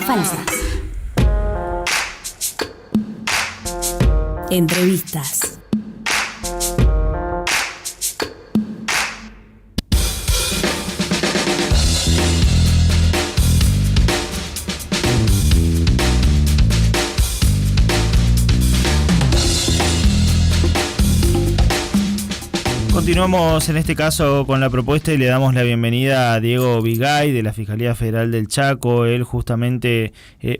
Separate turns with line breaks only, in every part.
falsas. Entrevistas.
Continuamos en este caso con la propuesta y le damos la bienvenida a Diego Vigay de la Fiscalía Federal del Chaco. Él justamente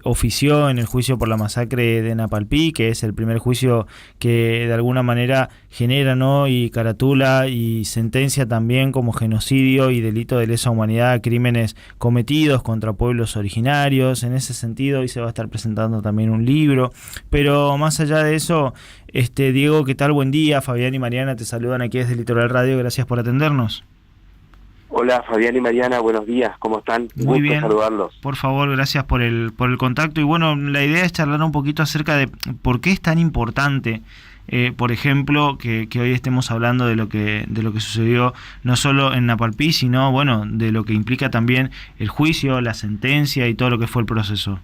ofició en el juicio por la masacre de Napalpí, que es el primer juicio que de alguna manera genera, ¿no?, y caratula y sentencia también como genocidio y delito de lesa humanidad crímenes cometidos contra pueblos originarios. En ese sentido, hoy se va a estar presentando también un libro. Pero más allá de eso, Diego, ¿qué tal? Buen día. Fabián y Mariana te saludan aquí desde Litoral Radio. Gracias por atendernos.
Hola, Fabián y Mariana, buenos días. ¿Cómo están?
Muy bien.
Saludarlos.
Por favor, gracias por el contacto. Y bueno, la idea es charlar un poquito acerca de por qué es tan importante, por ejemplo, que hoy estemos hablando de lo que sucedió no solo en Napalpí, sino, bueno, de lo que implica también el juicio, la sentencia y todo lo que fue el proceso.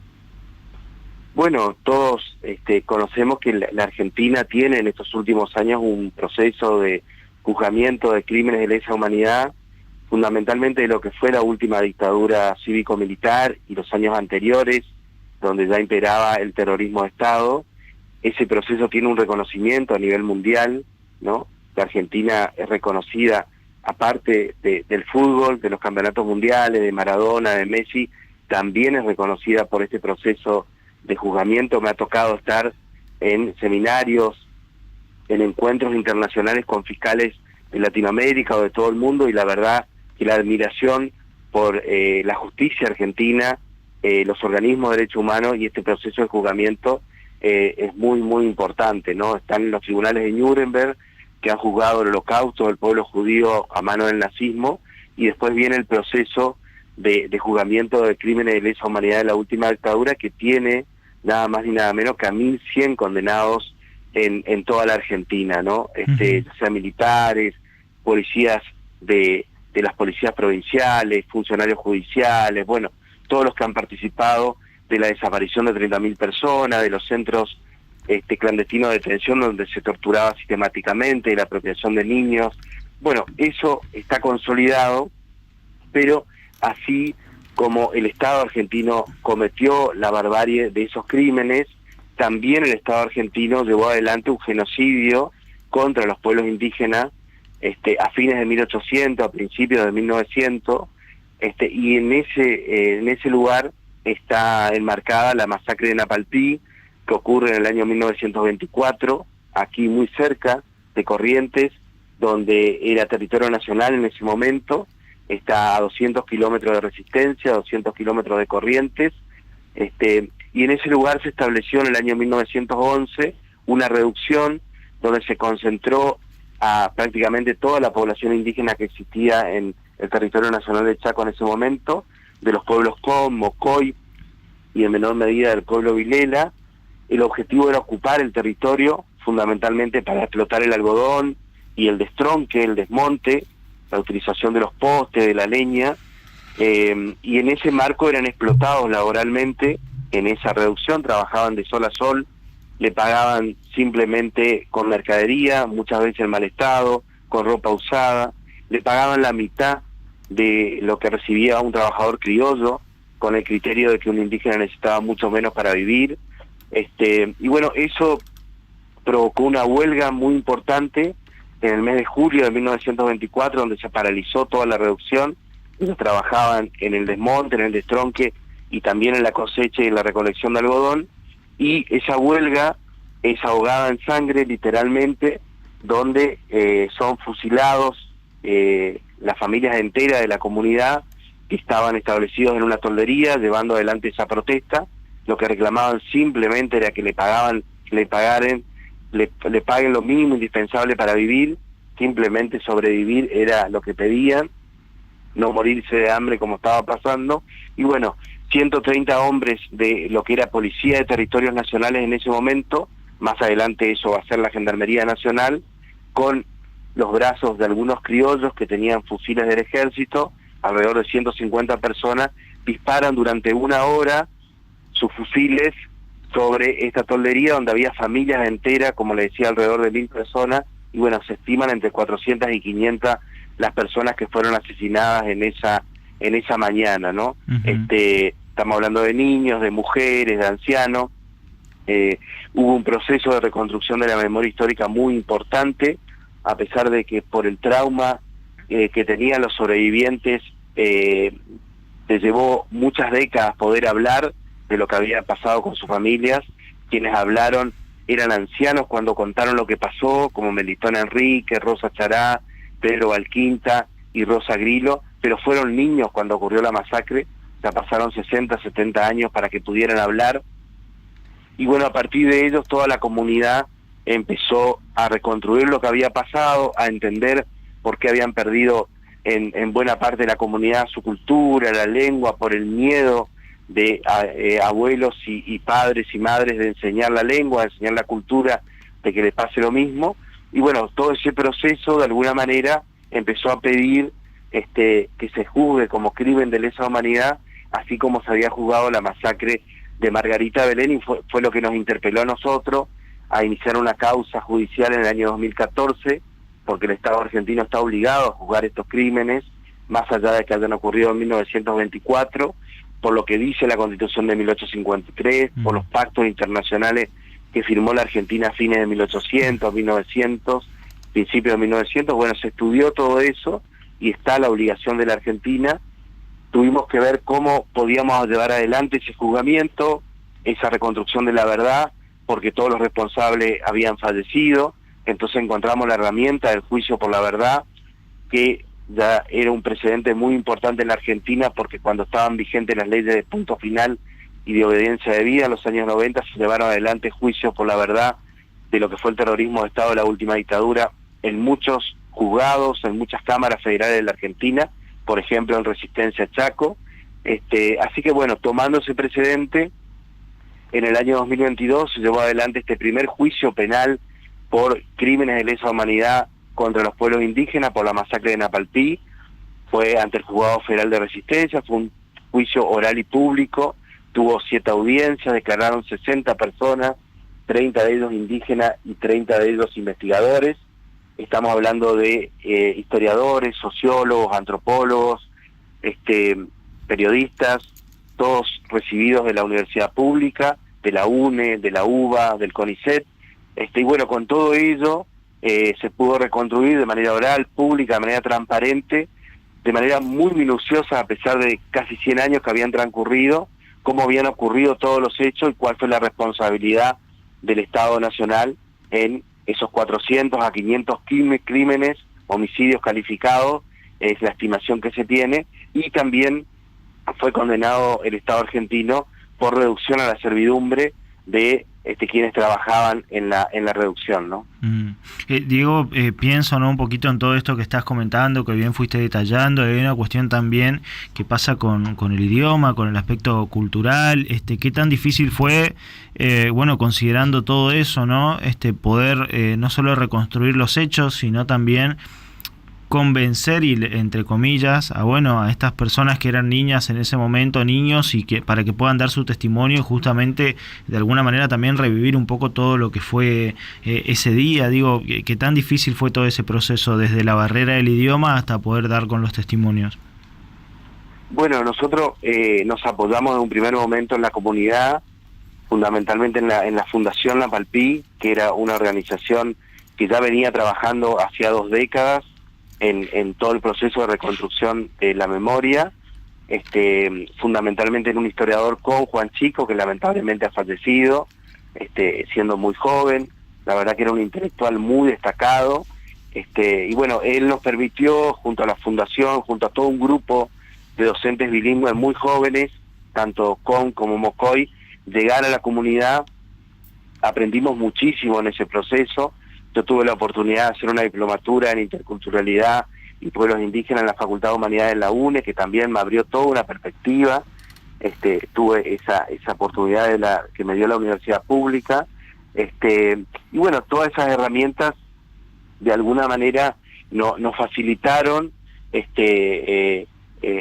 Bueno, todos conocemos que la Argentina tiene en estos últimos años un proceso de juzgamiento de crímenes de lesa humanidad, fundamentalmente de lo que fue la última dictadura cívico-militar y los años anteriores, donde ya imperaba el terrorismo de Estado. Ese proceso tiene un reconocimiento a nivel mundial, ¿no? La Argentina es reconocida, aparte del fútbol, de los campeonatos mundiales, de Maradona, de Messi, también es reconocida por este proceso de juzgamiento. Me ha tocado estar en seminarios, en encuentros internacionales con fiscales de Latinoamérica o de todo el mundo, y la verdad que la admiración por la justicia argentina, los organismos de derechos humanos y este proceso de juzgamiento es muy, muy importante, ¿no? Están los tribunales de Nuremberg, que han juzgado el holocausto del pueblo judío a mano del nazismo, y después viene el proceso de juzgamiento de crímenes de lesa humanidad de la última dictadura, que tiene nada más ni nada menos que a 1.100 condenados en toda la Argentina, ¿no? Ya sea militares, policías de las policías provinciales, funcionarios judiciales, bueno, todos los que han participado de la desaparición de 30.000 personas, de los centros clandestinos de detención donde se torturaba sistemáticamente, de la apropiación de niños. Bueno, eso está consolidado, pero así como el Estado argentino cometió la barbarie de esos crímenes, también el Estado argentino llevó adelante un genocidio contra los pueblos indígenas a fines de 1800, a principios de 1900, y en ese lugar está enmarcada la masacre de Napalpí, que ocurre en el año 1924, aquí muy cerca de Corrientes, donde era territorio nacional en ese momento. Está a 200 kilómetros de Resistencia, 200 kilómetros de Corrientes, y en ese lugar se estableció en el año 1911 una reducción donde se concentró a prácticamente toda la población indígena que existía en el territorio nacional de Chaco en ese momento, de los pueblos Com, Mocoy y en menor medida del pueblo Vilela. El objetivo era ocupar el territorio fundamentalmente para explotar el algodón y el destronque, el desmonte, la utilización de los postes, de la leña, y en ese marco eran explotados laboralmente. En esa reducción trabajaban de sol a sol, le pagaban simplemente con mercadería, muchas veces en mal estado, con ropa usada, le pagaban la mitad de lo que recibía un trabajador criollo, con el criterio de que un indígena necesitaba mucho menos para vivir. Y bueno, eso provocó una huelga muy importante en el mes de julio de 1924, donde se paralizó toda la reducción. Ellos trabajaban en el desmonte, en el destronque y también en la cosecha y en la recolección de algodón, y esa huelga es ahogada en sangre literalmente, donde son fusilados las familias enteras de la comunidad que estaban establecidos en una toldería llevando adelante esa protesta. Lo que reclamaban simplemente era que le paguen lo mínimo indispensable para vivir, simplemente sobrevivir era lo que pedían, no morirse de hambre como estaba pasando. Y bueno, 130 hombres de lo que era Policía de Territorios Nacionales en ese momento, más adelante eso va a ser la Gendarmería Nacional, con los brazos de algunos criollos que tenían fusiles del ejército, alrededor de 150 personas, disparan durante 1 hora sus fusiles sobre esta toldería donde había familias enteras, como le decía, alrededor de 1000 personas, y bueno, se estiman entre 400 y 500 las personas que fueron asesinadas en esa mañana, ¿no?
Uh-huh.
Estamos hablando de niños, de mujeres, de ancianos. Hubo un proceso de reconstrucción de la memoria histórica muy importante, a pesar de que por el trauma que tenían los sobrevivientes, les llevó muchas décadas poder hablar de lo que había pasado con sus familias. Quienes hablaron eran ancianos cuando contaron lo que pasó, como Melitón Enrique, Rosa Chará, Pedro Valquinta y Rosa Grillo, pero fueron niños cuando ocurrió la masacre. Ya pasaron 60, 70 años para que pudieran hablar. Y bueno, a partir de ellos toda la comunidad empezó a reconstruir lo que había pasado, a entender por qué habían perdido en buena parte de la comunidad su cultura, la lengua, por el miedo de abuelos y padres y madres de enseñar la lengua, de enseñar la cultura, de que les pase lo mismo. Y bueno, todo ese proceso de alguna manera empezó a pedir que se juzgue como crimen de lesa humanidad, así como se había juzgado la masacre de Margarita Belén, y fue lo que nos interpeló a nosotros a iniciar una causa judicial en el año 2014, porque el Estado argentino está obligado a juzgar estos crímenes, más allá de que hayan ocurrido en 1924, por lo que dice la Constitución de 1853, por los pactos internacionales que firmó la Argentina a fines de 1800, 1900, principios de 1900. Bueno, se estudió todo eso y está la obligación de la Argentina. Tuvimos que ver cómo podíamos llevar adelante ese juzgamiento, esa reconstrucción de la verdad, porque todos los responsables habían fallecido. Entonces encontramos la herramienta del juicio por la verdad, que ya era un precedente muy importante en la Argentina, porque cuando estaban vigentes las leyes de punto final y de obediencia debida en los años 90, se llevaron adelante juicios por la verdad de lo que fue el terrorismo de Estado de la última dictadura en muchos juzgados, en muchas cámaras federales de la Argentina, por ejemplo en Resistencia Chaco. Así que bueno, tomando ese precedente, en el año 2022 se llevó adelante este primer juicio penal por crímenes de lesa humanidad contra los pueblos indígenas por la masacre de Napalpí. Fue ante el Juzgado Federal de Resistencia, fue un juicio oral y público, tuvo 7 audiencias, declararon 60 personas, 30 de ellos indígenas y 30 de ellos investigadores. Estamos hablando de historiadores, sociólogos, antropólogos, periodistas, todos recibidos de la universidad pública, de la UNE, de la UBA, del CONICET. Y bueno, con todo ello se pudo reconstruir de manera oral, pública, de manera transparente, de manera muy minuciosa, a pesar de casi 100 años que habían transcurrido, cómo habían ocurrido todos los hechos y cuál fue la responsabilidad del Estado Nacional en esos 400 a 500 crímenes, homicidios calificados, es la estimación que se tiene, y también fue condenado el Estado argentino por reducción a la servidumbre de quienes trabajaban en la reducción, ¿no?
Diego, pienso, ¿no?, un poquito en todo esto que estás comentando, que bien fuiste detallando. Hay una cuestión también que pasa con el idioma, con el aspecto cultural. ¿Qué tan difícil fue, bueno, considerando todo eso, ¿no?, poder no solo reconstruir los hechos, sino también convencer, y entre comillas, a estas personas que eran niñas en ese momento, niños, y que para que puedan dar su testimonio, justamente de alguna manera también revivir un poco todo lo que fue ese día? Digo, ¿qué tan difícil fue todo ese proceso desde la barrera del idioma hasta poder dar con los testimonios?
Bueno, nosotros nos apoyamos en un primer momento en la comunidad, fundamentalmente en la Fundación Napalpí, que era una organización que ya venía trabajando hacía 2 décadas en todo el proceso de reconstrucción de la memoria, fundamentalmente en un historiador, con Juan Chico, que lamentablemente ha fallecido, siendo muy joven. La verdad que era un intelectual muy destacado, y bueno, él nos permitió, junto a la fundación, junto a todo un grupo de docentes bilingües muy jóvenes, tanto Con como Mocoy, llegar a la comunidad. Aprendimos muchísimo en ese proceso. Yo tuve la oportunidad de hacer una diplomatura en interculturalidad y pueblos indígenas en la Facultad de Humanidades de la UNE, que también me abrió toda una perspectiva. Tuve esa oportunidad que me dio la universidad pública. Y bueno, todas esas herramientas de alguna manera nos facilitaron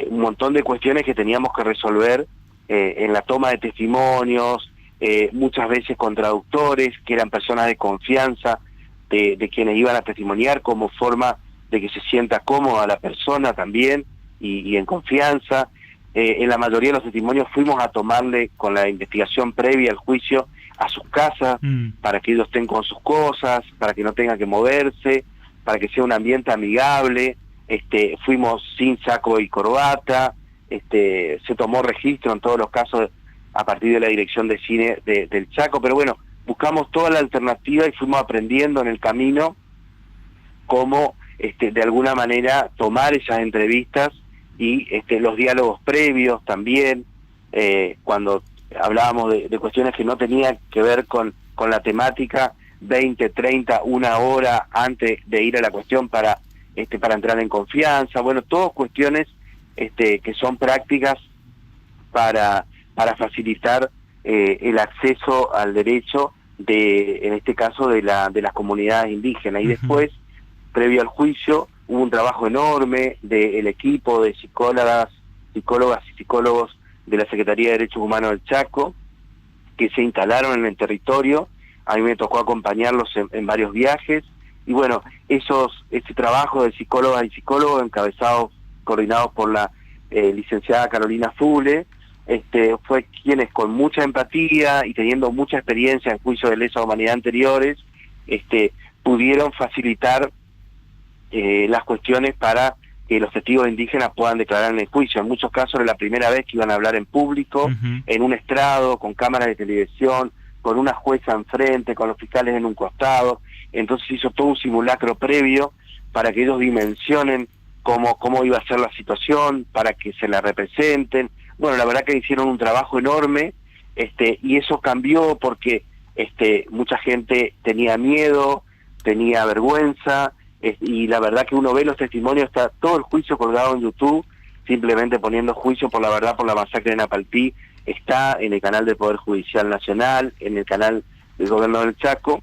un montón de cuestiones que teníamos que resolver en la toma de testimonios, muchas veces con traductores, que eran personas de confianza de quienes iban a testimoniar, como forma de que se sienta cómoda la persona también y en confianza. En la mayoría de los testimonios fuimos a tomarle con la investigación previa al juicio a sus casas, para que ellos estén con sus cosas, para que no tengan que moverse, para que sea un ambiente amigable. Fuimos sin saco y corbata, se tomó registro en todos los casos a partir de la Dirección de Cine del Chaco, pero bueno, buscamos toda la alternativa y fuimos aprendiendo en el camino cómo de alguna manera tomar esas entrevistas y los diálogos previos también, cuando hablábamos de cuestiones que no tenían que ver con la temática, 20, 30, una hora antes de ir a la cuestión para entrar en confianza. Bueno, todas cuestiones que son prácticas para facilitar el acceso al derecho en este caso de las comunidades indígenas. Y después, previo al juicio, hubo un trabajo enorme del equipo de psicólogas y psicólogos de la Secretaría de Derechos Humanos del Chaco, que se instalaron en el territorio. A mí me tocó acompañarlos en varios viajes, y bueno, ese trabajo de psicólogas y psicólogos coordinados por la licenciada Carolina Fule, fue quienes con mucha empatía y teniendo mucha experiencia en juicios de lesa humanidad anteriores, pudieron facilitar las cuestiones para que los testigos indígenas puedan declarar en el juicio. En muchos casos era la primera vez que iban a hablar en público, en un estrado, con cámaras de televisión, con una jueza enfrente, con los fiscales en un costado. Entonces hizo todo un simulacro previo para que ellos dimensionen cómo iba a ser la situación, para que se la representen. Bueno, la verdad que hicieron un trabajo enorme, y eso cambió porque mucha gente tenía miedo, tenía vergüenza, y la verdad que uno ve los testimonios, está todo el juicio colgado en YouTube, simplemente poniendo juicio por la verdad por la masacre de Napalpí, está en el canal del Poder Judicial Nacional, en el canal del Gobierno del Chaco.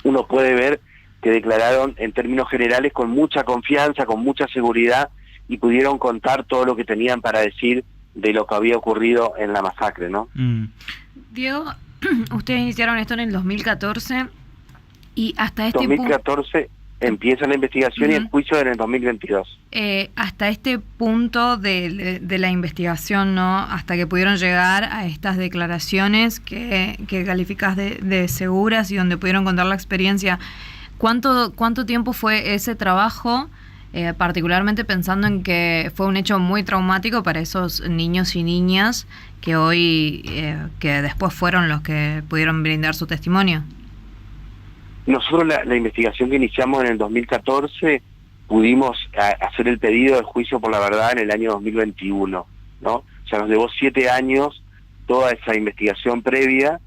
Uno puede ver que declararon en términos generales con mucha confianza, con mucha seguridad, y pudieron contar todo lo que tenían para decir de lo que había ocurrido en la masacre, ¿no?
Diego, ustedes iniciaron esto en el 2014 y hasta este
2014 empieza la investigación y el juicio en el 2022.
Hasta este punto de la investigación, ¿no? Hasta que pudieron llegar a estas declaraciones que calificás de seguras y donde pudieron contar la experiencia. ¿Cuánto tiempo fue ese trabajo? Particularmente pensando en que fue un hecho muy traumático para esos niños y niñas que hoy, que después fueron los que pudieron brindar su testimonio.
Nosotros la investigación que iniciamos en el 2014 pudimos hacer el pedido de juicio por la verdad en el año 2021, ¿no? O sea, nos llevó 7 años toda esa investigación previa.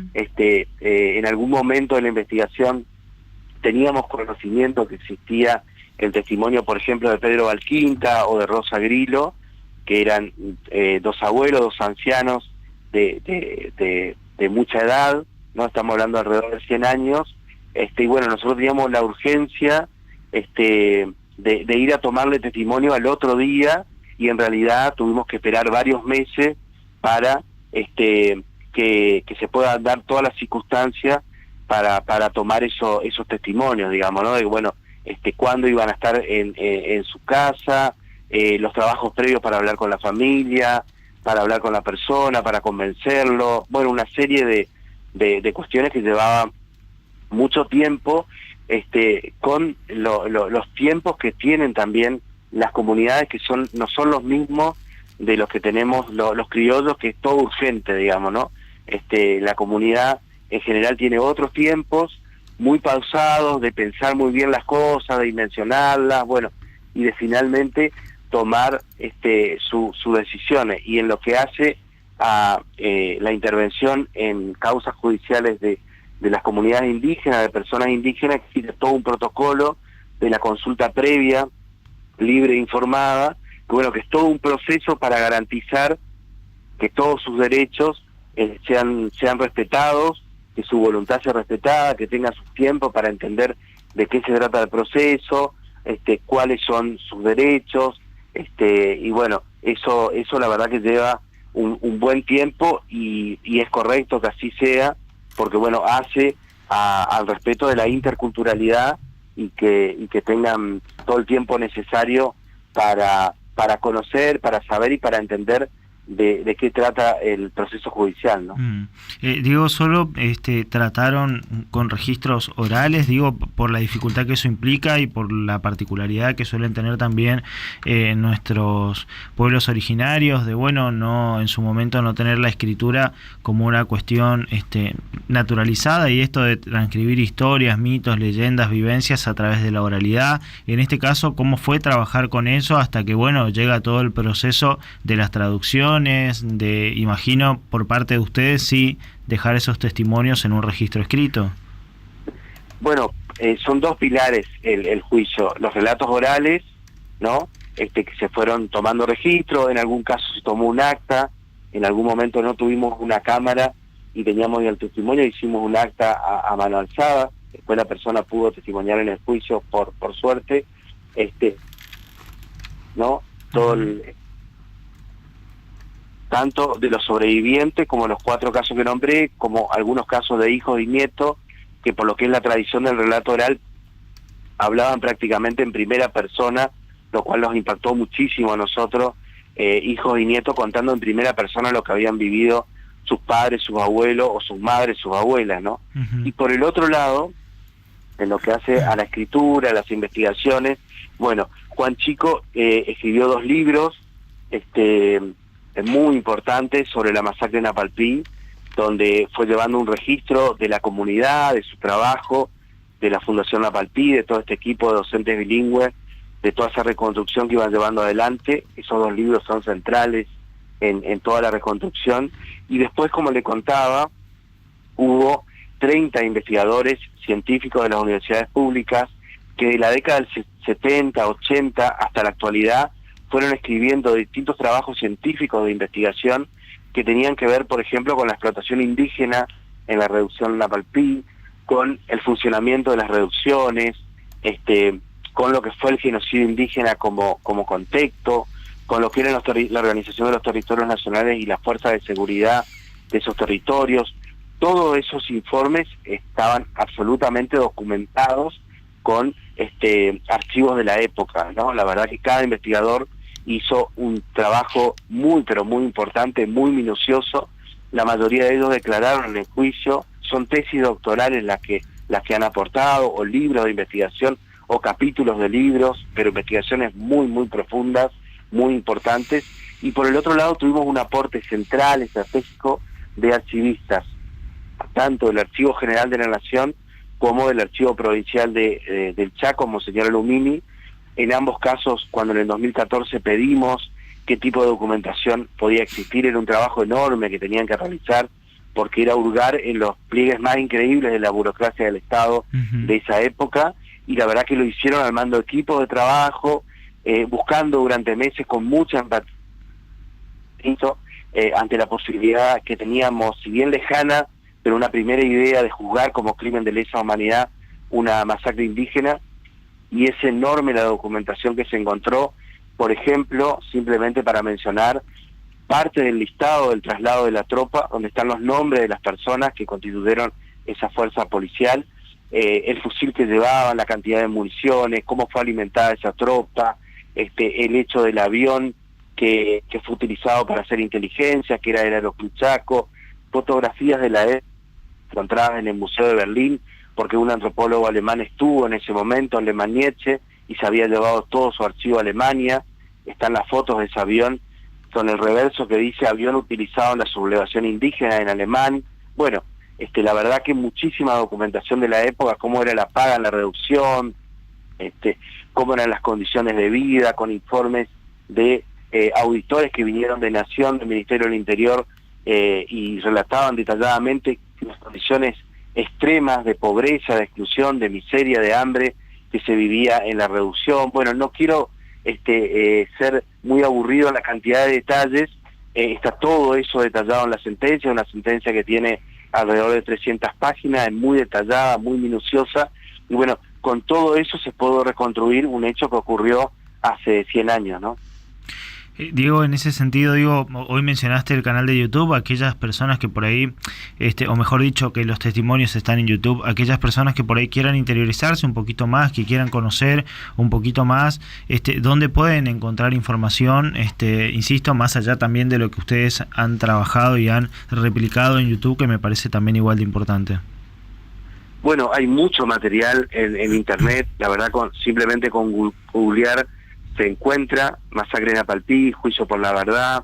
En algún momento de la investigación teníamos conocimiento que existía el testimonio, por ejemplo, de Pedro Valquinta o de Rosa Grillo, que eran 2 abuelos, 2 ancianos de mucha edad, ¿no? Estamos hablando de alrededor de 100 años, y bueno, nosotros teníamos la urgencia de ir a tomarle testimonio al otro día, y en realidad tuvimos que esperar varios meses para que se puedan dar todas las circunstancias para tomar esos testimonios, digamos, ¿no? De bueno, cuándo iban a estar en su casa, los trabajos previos para hablar con la familia, para hablar con la persona, para convencerlo, bueno, una serie de cuestiones que llevaban mucho tiempo, con los tiempos que tienen también las comunidades, que no son los mismos de los que tenemos los criollos, que es todo urgente, digamos, ¿no? La comunidad en general tiene otros tiempos muy pausados, de pensar muy bien las cosas, de dimensionarlas, bueno, y de finalmente tomar sus decisiones. Y en lo que hace a la intervención en causas judiciales de las comunidades indígenas, de personas indígenas, existe todo un protocolo de la consulta previa, libre e informada, que bueno, que es todo un proceso para garantizar que todos sus derechos sean respetados, que su voluntad sea respetada, que tenga su tiempo para entender de qué se trata el proceso, cuáles son sus derechos, y bueno, eso la verdad que lleva un buen tiempo y es correcto que así sea, porque bueno, hace al respeto de la interculturalidad y que tengan todo el tiempo necesario para conocer, para saber y para entender de qué trata el proceso judicial, ¿no?
Digo, solo trataron con registros orales, digo, por la dificultad que eso implica y por la particularidad que suelen tener también nuestros pueblos originarios, de bueno, no en su momento no tener la escritura como una cuestión naturalizada, y esto de transcribir historias, mitos, leyendas, vivencias a través de la oralidad. En este caso, ¿cómo fue trabajar con eso hasta que, bueno, llega todo el proceso de las traducciones, imagino, por parte de ustedes, sí, dejar esos testimonios en un registro escrito?
Bueno, son dos pilares el juicio: los relatos orales, ¿no? Que se fueron tomando registro, en algún caso se tomó un acta, en algún momento no tuvimos una cámara y teníamos el testimonio, hicimos un acta a mano alzada, después la persona pudo testimoniar en el juicio por suerte, ¿no? Todo tanto de los sobrevivientes como los 4 casos que nombré, como algunos casos de hijos y nietos, que por lo que es la tradición del relato oral, hablaban prácticamente en primera persona, lo cual nos impactó muchísimo a nosotros, hijos y nietos contando en primera persona lo que habían vivido sus padres, sus abuelos, o sus madres, sus abuelas, ¿no? Y por el otro lado, en lo que hace a la escritura, a las investigaciones, bueno, Juan Chico escribió 2 libros, muy importante sobre la masacre de Napalpí, donde fue llevando un registro de la comunidad, de su trabajo, de la Fundación Napalpí, de todo este equipo de docentes bilingües, de toda esa reconstrucción que iban llevando adelante. Esos 2 libros son centrales en toda la reconstrucción. Y después, como le contaba, hubo 30 investigadores científicos de las universidades públicas que de la década del 70, 80 hasta la actualidad fueron escribiendo distintos trabajos científicos de investigación que tenían que ver, por ejemplo, con la explotación indígena en la reducción Napalpí, con el funcionamiento de las reducciones, con lo que fue el genocidio indígena como contexto, con lo que era la organización de los territorios nacionales y las fuerzas de seguridad de esos territorios. Todos esos informes estaban absolutamente documentados con archivos de la época, ¿no? La verdad que cada investigador hizo un trabajo muy, pero muy importante, muy minucioso. La mayoría de ellos declararon en el juicio, son tesis doctorales las que han aportado, o libros de investigación, o capítulos de libros, pero investigaciones muy, muy profundas, muy importantes. Y por el otro lado tuvimos un aporte central, estratégico, de archivistas, tanto del Archivo General de la Nación como del Archivo Provincial del Chaco, Monseñor Alumini. En ambos casos, cuando en el 2014 pedimos qué tipo de documentación podía existir, era un trabajo enorme que tenían que realizar, porque era hurgar en los pliegues más increíbles de la burocracia del Estado de esa época, y la verdad que lo hicieron armando equipos de trabajo, buscando durante meses con mucha empatía, ante la posibilidad que teníamos, si bien lejana, pero una primera idea de juzgar como crimen de lesa humanidad una masacre indígena. Y es enorme la documentación que se encontró. Por ejemplo, simplemente para mencionar, parte del listado del traslado de la tropa, donde están los nombres de las personas que constituyeron esa fuerza policial, el fusil que llevaban, la cantidad de municiones, cómo fue alimentada esa tropa, el hecho del avión que fue utilizado para hacer inteligencia, que era el Aeroclub Chaco, fotografías de la época encontradas en el Museo de Berlín, porque un antropólogo alemán estuvo en ese momento, Lehmann Nietzsche, y se había llevado todo su archivo a Alemania. Están las fotos de ese avión, con el reverso que dice avión utilizado en la sublevación indígena en alemán. Bueno, la verdad que muchísima documentación de la época, cómo era la paga en la reducción, cómo eran las condiciones de vida, con informes de auditores que vinieron de Nación, del Ministerio del Interior, y relataban detalladamente las condiciones extremas de pobreza, de exclusión, de miseria, de hambre que se vivía en la reducción. Bueno, no quiero ser muy aburrido en la cantidad de detalles, está todo eso detallado en la sentencia, una sentencia que tiene alrededor de 300 páginas, es muy detallada, muy minuciosa, y bueno, con todo eso se pudo reconstruir un hecho que ocurrió hace 100 años, ¿no?
Diego, en ese sentido, digo, hoy mencionaste el canal de YouTube, aquellas personas que por ahí, o mejor dicho, que los testimonios están en YouTube, aquellas personas que por ahí quieran interiorizarse un poquito más, que quieran conocer un poquito más, ¿dónde pueden encontrar información? Insisto, más allá también de lo que ustedes han trabajado y han replicado en YouTube, que me parece también igual de importante.
Bueno, hay mucho material en internet, la verdad, simplemente con googlear se encuentra Masacre de Napalpí, Juicio por la Verdad.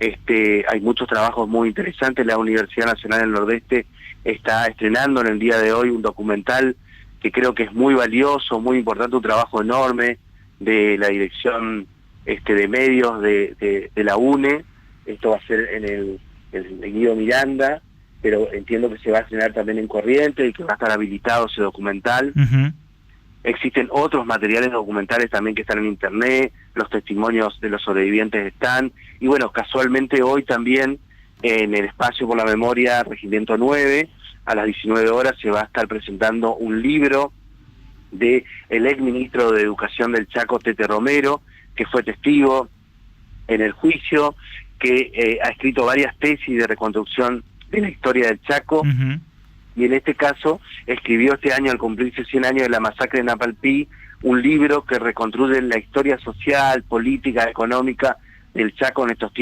Hay muchos trabajos muy interesantes. La Universidad Nacional del Nordeste está estrenando en el día de hoy un documental que creo que es muy valioso, muy importante, un trabajo enorme de la Dirección de Medios de la UNE. Esto va a ser en el Guido Miranda, pero entiendo que se va a estrenar también en Corrientes y que va a estar habilitado ese documental.
Uh-huh.
Existen otros materiales documentales también que están en internet, los testimonios de los sobrevivientes están, y bueno, casualmente hoy también en el Espacio por la Memoria Regimiento 9, a las 19 horas se va a estar presentando un libro de el ex ministro de Educación del Chaco, Tete Romero, que fue testigo en el juicio, que ha escrito varias tesis de reconstrucción de la historia del Chaco.
Uh-huh.
Y en este caso escribió este año, al cumplirse 100 años de la masacre de Napalpí, un libro que reconstruye la historia social, política, económica del Chaco en estos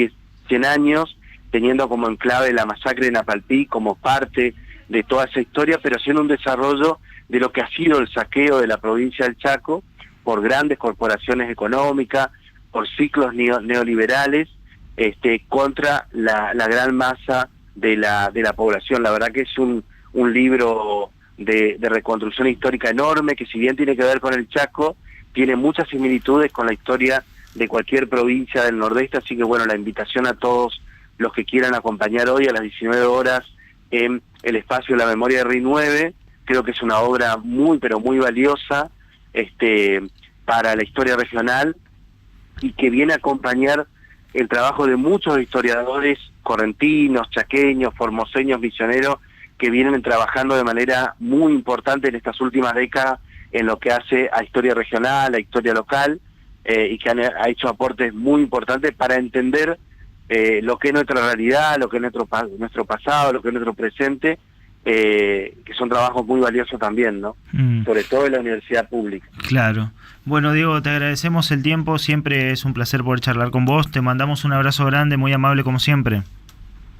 100 años, teniendo como enclave la masacre de Napalpí como parte de toda esa historia, pero haciendo un desarrollo de lo que ha sido el saqueo de la provincia del Chaco por grandes corporaciones económicas, por ciclos neoliberales, contra la gran masa de la población. La verdad que es un libro de reconstrucción histórica enorme, que si bien tiene que ver con el Chaco, tiene muchas similitudes con la historia de cualquier provincia del Nordeste, así que bueno, la invitación a todos los que quieran acompañar hoy a las 19 horas en el Espacio de la Memoria de Rey 9, creo que es una obra muy, pero muy valiosa para la historia regional y que viene a acompañar el trabajo de muchos historiadores correntinos, chaqueños, formoseños, misioneros, que vienen trabajando de manera muy importante en estas últimas décadas en lo que hace a historia regional, a historia local, y que ha hecho aportes muy importantes para entender lo que es nuestra realidad, lo que es nuestro pasado, lo que es nuestro presente, que son trabajos muy valiosos también, ¿no? Sobre todo en la universidad pública.
Claro. Bueno, Diego, te agradecemos el tiempo, siempre es un placer poder charlar con vos, te mandamos un abrazo grande, muy amable como siempre.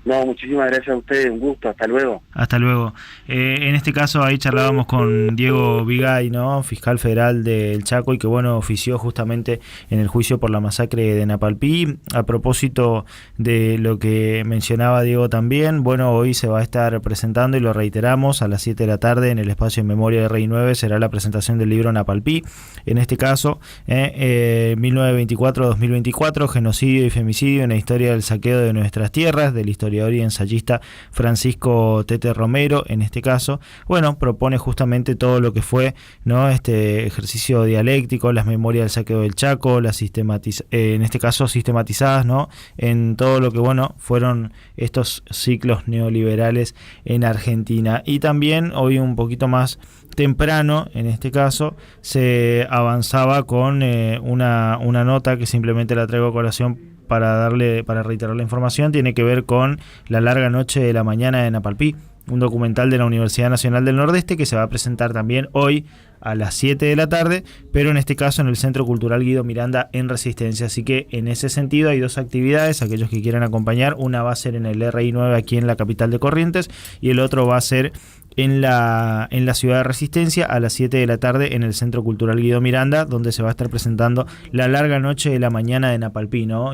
No, muchísimas gracias a ustedes, un gusto, hasta luego.
Hasta luego. En este caso ahí charlábamos con Diego Vigay, ¿no? Fiscal federal del Chaco y que bueno, ofició justamente en el juicio por la masacre de Napalpí. A propósito de lo que mencionaba Diego también, bueno, hoy se va a estar presentando y lo reiteramos a las 7 de la tarde en el Espacio en Memoria de Rey 9 será la presentación del libro Napalpí. En este caso, 1924-2024, genocidio y femicidio en la historia del saqueo de nuestras tierras, del historiador y ensayista Francisco Tete Romero, en este caso, bueno, propone justamente todo lo que fue, ¿no? Este ejercicio dialéctico, las memorias del saqueo del Chaco, en este caso sistematizadas, ¿no? En todo lo que, bueno, fueron estos ciclos neoliberales en Argentina. Y también hoy un poquito más temprano, en este caso, se avanzaba con una nota que simplemente la traigo a colación para reiterar la información, tiene que ver con La larga noche de la mañana de Napalpí, un documental de la Universidad Nacional del Nordeste que se va a presentar también hoy a las 7 de la tarde, pero en este caso en el Centro Cultural Guido Miranda en Resistencia. Así que en ese sentido hay dos actividades, aquellos que quieran acompañar, una va a ser en el RI 9 aquí en la capital de Corrientes y el otro va a ser en la ciudad de Resistencia a las 7 de la tarde en el Centro Cultural Guido Miranda, donde se va a estar presentando La larga noche de la mañana de Napalpí, ¿no?